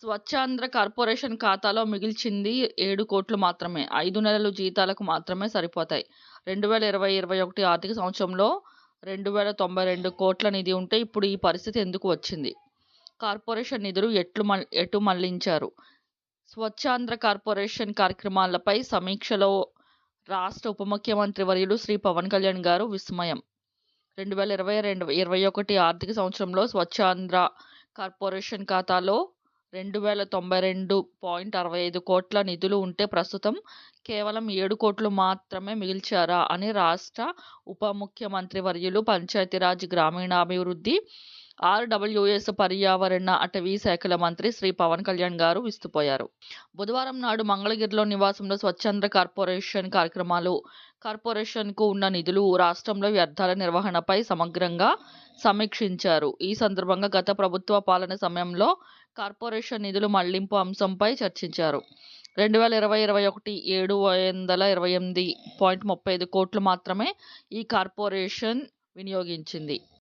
Swachhandhra corporation ఖాతాలో మిగిల్చింది 7,00,00,000 మాత్రమే. 5 నెలలు జీతాలకు మాత్రమే సరిపోతాయి. 2020-21 ఆర్థిక సంవత్సరంలో 2,092 కోట్ల నిధి ఉంటే ఇప్పుడు ఈ పరిస్థితి ఎందుకు వచ్చింది? కార్పొరేషన్ నిధులు ఎటు మళ్లించారు? స్వచ్ఛాంధ్ర కార్పొరేషన్ కార్యక్రమాలపై సమీక్షలో రాష్ట్ర ఉప ముఖ్యమంత్రి వర్యులు శ్రీ పవన్ కళ్యాణ్ గారు విస్మయం. 2020-21 ఆర్థిక సంవత్సరంలో స్వచ్ఛాంధ్ర కార్పొరేషన్ ఖాతాలో 2,092.65 కోట్ల నిధులు ఉంటే ప్రస్తుతం కేవలం 7 కోట్లు మాత్రమే మిగిల్చారా అని రాష్ట్ర ఉప ముఖ్యమంత్రి వర్యులు పంచాయతీరాజ్ గ్రామీణాభివృద్ధి ఆర్డబ్ల్యూఎస్ పర్యావరణ అటవీ శాఖల మంత్రి శ్రీ పవన్ కళ్యాణ్ గారు విస్తుపోయారు. బుధవారం నాడు మంగళగిరిలో నివాసంలో స్వచ్ఛాంధ్ర కార్పొరేషన్ కార్పొరేషన్కు ఉన్న నిధులు, రాష్ట్రంలో వ్యర్థాల నిర్వహణపై సమగ్రంగా సమీక్షించారు. ఈ సందర్భంగా గత ప్రభుత్వ పాలన సమయంలో కార్పొరేషన్ నిధులు మళ్లింపు అంశంపై చర్చించారు. 2020-21 728.35 కోట్లు మాత్రమే ఈ కార్పొరేషన్ వినియోగించింది.